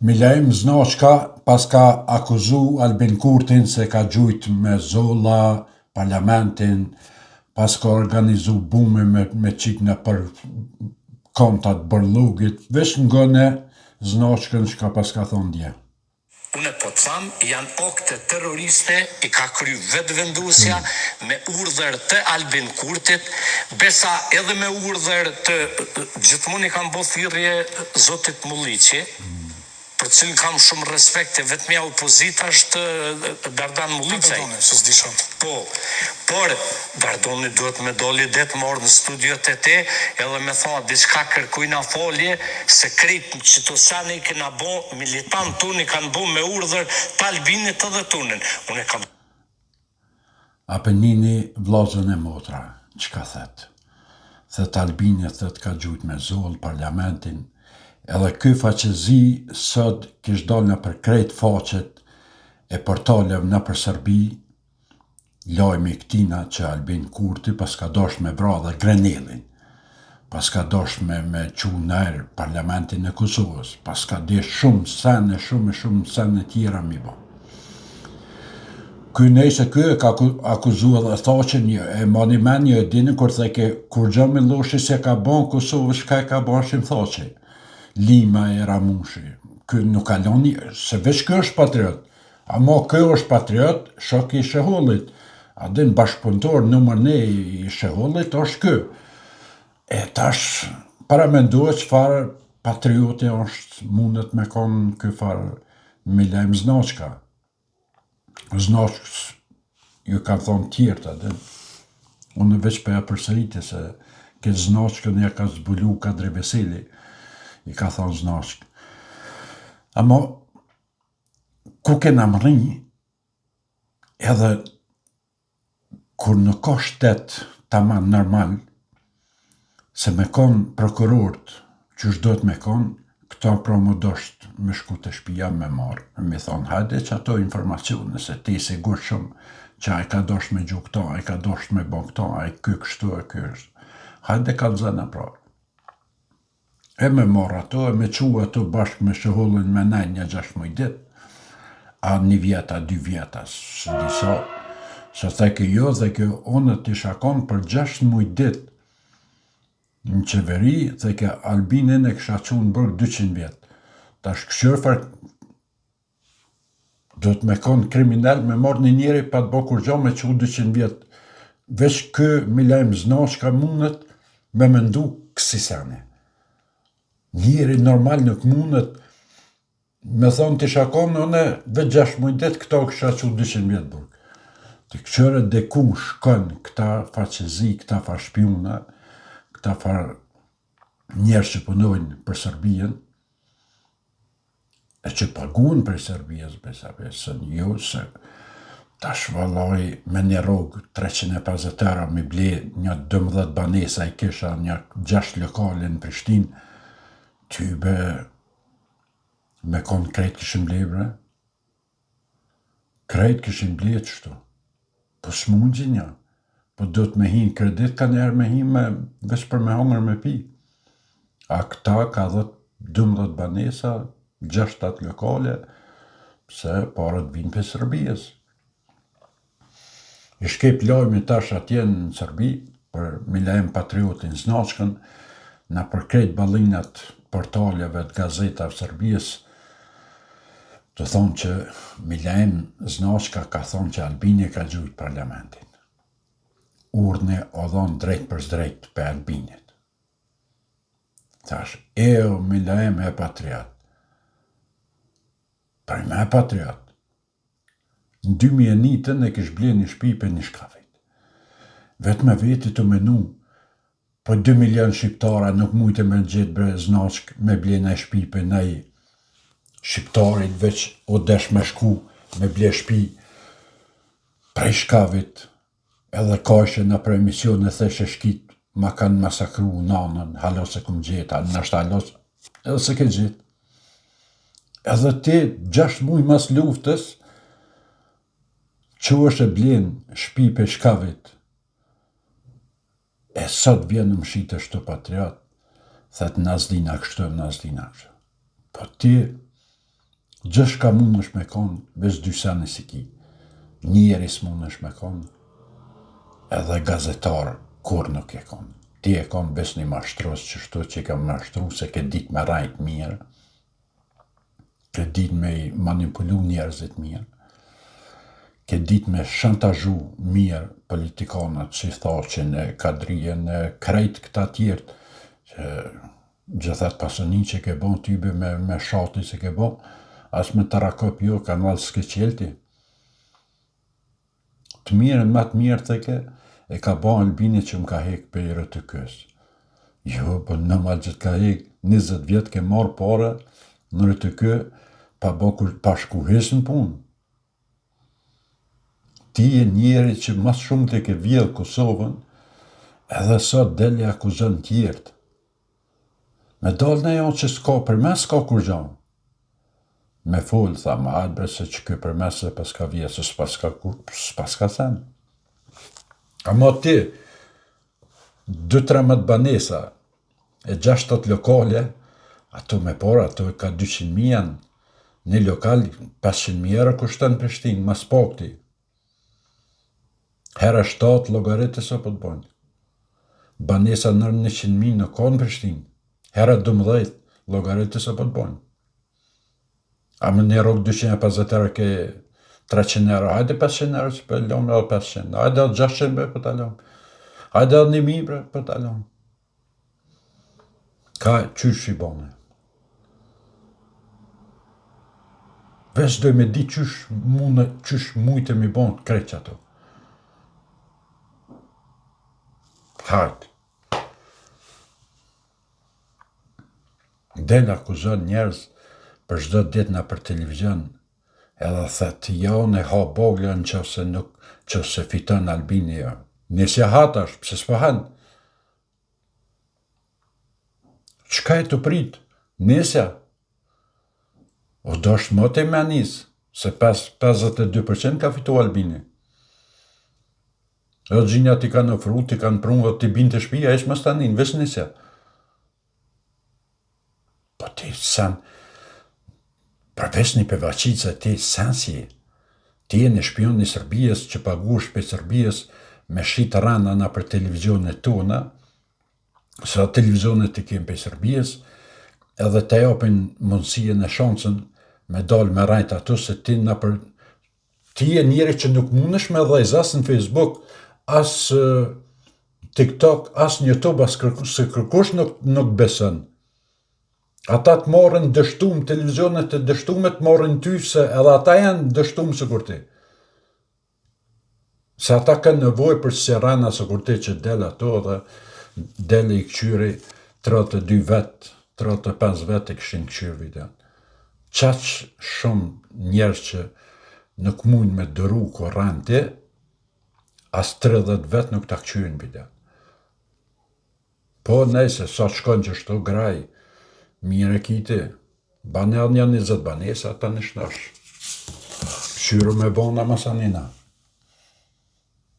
Milaim Znashka pas ka akuzu Albin Kurtin se ka gjujt me zolla parlamentin, pas ka organizu bume me qikne për kontat bërlugit, vesh ngone Znashkën që ka pas ka thonë dje. Unë po të thamë, janë akte terroriste, i ka kry vetëvendusja me urdhër të Albin Kurtit, besa edhe me urdhër të gjithmonë i kam bo thirrje zotit Mulliqi, për cilën kam shumë respekt, e vetëmja opozita është Dardan Mulliqi. Dardoni, se s'di shumë. Po, por Dardoni duhet me doli det më orë në studiot e te, edhe me thonë, diçka kërkujna folje, se krejt që të sani i këna bo, militant tuni kanë bo me urdhër të Albinit edhe tunin. Unë e kam... Apenini vllazën e motra, që ka thetë? Thetë Albinit thët ka gjujt me zoll parlamentin, edhe ky faqezi sot kish dal në për krejt faqet e portalev në për Serbi, lajmi këtina që Albin Kurti pas ka dosh me vra dhe Grenellin, pas ka dosh me qu nërë parlamentin e Kosovës, pas ka dhe shumë sene tjera mi bo. Ky nejse ky e ka akuzu edhe thaqen e mani menjë e dini kur theke kur gjë me loshi se ka bon Kosovës shka e ka bashim thaqe. Lima e Ramushi, ky nuk kalon një, se veç kjo është patriot, ama kjo është patriot, shok i Shehollit, a din bashkëpunëtor nëmër ne i Shehollit është kjo. E tash, para mendohet që farë patrioti është mundet me konë kjo farë Milaim Znashka. Znashkës ju kanë thonë tjertë, a din, unë veç për e përsëriti se ke Znashkën ja ka zbulu Kadri Veseli, i ka thonë Znashk. Amo, ku kena më rinjë, edhe kur nuk ka shtet taman normal, se me konë prokurort, që shdojt me konë, këta pra më dosht me shku të shpia me marë. Me thonë, hajde që ato informacione, se ti sigur shumë, që a i ka dosht me gju këta, a i ka dosht me bo këta, a i ky kështu e ky është. Hajde kalzana pra. E me marrë ato, e me qu ato bashkë me Shehollin me nej një 6 dit, a 1 vjet, a 2 vjet, së disa, se theke jo dhe kjo onë t'i shakon për 6 dit në qeveri, theke Albinin e kësha qu në bërg 200 vjet. Ta shkëshërfar do t'me konë kriminal me marrë një njeri pa t'bo kur gjo me qu 200 vjet. Vesh kë Milaim Znashka mundet me mendu kësi sene. Njeri normal nuk mundet me thonë t'i shakon, one veç 6 dit këta kësha qu 200 vjet burg. Të këqëre dhe ku shkon këta faqezi, këta far shpiuna, këta far njerë që punojnë për Serbien, e që pagun për Serbies, besën jo, se tash vallaj me një rogë 350 euro mi ble një 12 banesa i kisha një 6 lokale në Prishtinë, ty be me konë krejt këshim blebre, krejt këshim ble qështu, po s'mundin një, po do të me hinë kredit ka njerë me hinë me veç për me hongër me pi. A këta ka dhe 12 banesa, 6-7 lokale, pse parët vinë për Serbies. I shkep lajmi tash atje në Serbi, për Milaim Patriotin Znashkën, na për krejt balinat portaleve të gazetave Serbies, të thonë që Milaim Znashka ka thonë që Albini ka gjujt parlamentin. Urne o dhonë drejt për zdrejt për Albinit. Thash, o Milaim e patriot. Për me e patriot. Në 2001 e kish ble një shpi për një shkafit. Vetë me veti të menu, po 2 milion shqiptara nuk mujtë me gjithë bre Znashk me ble në shpi për nej shqiptarit veç o desh me shku me ble shpi prej shkavit edhe kashe në për emisione theshe shkit ma kanë masakru nanën, halo se këm gjitha, nështë halos, edhe se ke gjithë. Edhe ti 6 muj mas luftës që është e blenë shpi për shkavit. E sot vjen në mshite shto patriot, thët nazdina kështu. Po ti Gjësh ka mund është me konë, veç dy sene si ki. Njeri s'mund është me konë, edhe gazetarë kur nuk e konë. Ti e konë bes një mashtrues qështu që i ka mashtru se ke dit me rajt mirë, ke dit me manipulu njerëzit mirë, ke dit me shantazhu mirë politikanët që i thoqin e kadrijen e krejt këta tjertë, që gjithat pasënin që ke bon tybe me shati që ke bon, as me të rakop jo, ka nalë s'ke qelti. Të mirën, ma të mirë të ke, e ka bon Albini që më ka hek për i rëtë kësë. Jo, për në malë që të ka hek, 20 vjetë ke marë pare, në rëtë kë, pa shkuhes në punë. Ti e njeri që mas shumë të ke vjedhë Kosovën, edhe sot deli akuzën tjertë. Me dalë në jo që s'ka për mes s'ka kur gjanë. Me folë, tha, ma hajtë bre se që kjo për mes se pas ka vje, se s'pas ka sen. Ama ti, 2-13 banesa, e 6-7 lokale, ato me por, ato ka 200.000 janë, një lokal 500.000 euro kushton Prishtinë, mas pakti. Hera 7 logaritës o po të bojnë. Banesa nër 100.000 në ka në Prishtinë. Hera 12 logaritës o po të bojnë. A më një rogë 250 euro ke 300 euro, hajde 500 euro që për lom edhe 500, hajde edhe 600 bre për të lom, hajde edhe 1.000 bre për të lom. Ka qysh i bone. Vesh doj me di qysh mujtë mi bon krejt që ato. Hajt. Del akuzon njerëz për çdo ditë na për televizion, edhe thët, janë e ha boglën qëse fiton Albini jo. Nisja hatash, pse s'po han? Qka e të prit? Nisja? O do është më të me nisë, se 52% ka fitu Albini. Dhe gjinja ti kanë ofru, ti kanë prunë, ti binë të shpija, ishë më stanin, vesh nisja. Po ti sen, përveç një përvaqit se ti sen si, ti e një shpion një Serbijës që pagush për Serbijës me shqitë rana na për televizionet tona, sa televizionet të kemë për Serbijës, edhe të japin mundësien e shansën me dalë me rajt ato se ti na për... Ti e njeri që nuk mundesh me dhejz as në Facebook, as TikTok, as në YouTube, as se kërkush nuk besën. Ata të marrën dështum, televizionet të dështumet marrën ty se edhe ata janë dështum së kur ti. Se ata kanë nevoj për sirana së kur ti që del ato dhe del i këqyri 32 vet, 35 vet i këshin këqyri video. Qaq shumë njerës që nuk mund me dëru koranti, as 30 vet nuk ta këqyrin video. Po nejse, sa shkon që shto graj, mire kiti, banel një 20 banesa, ta në shnosh. Qyru me bona masanina.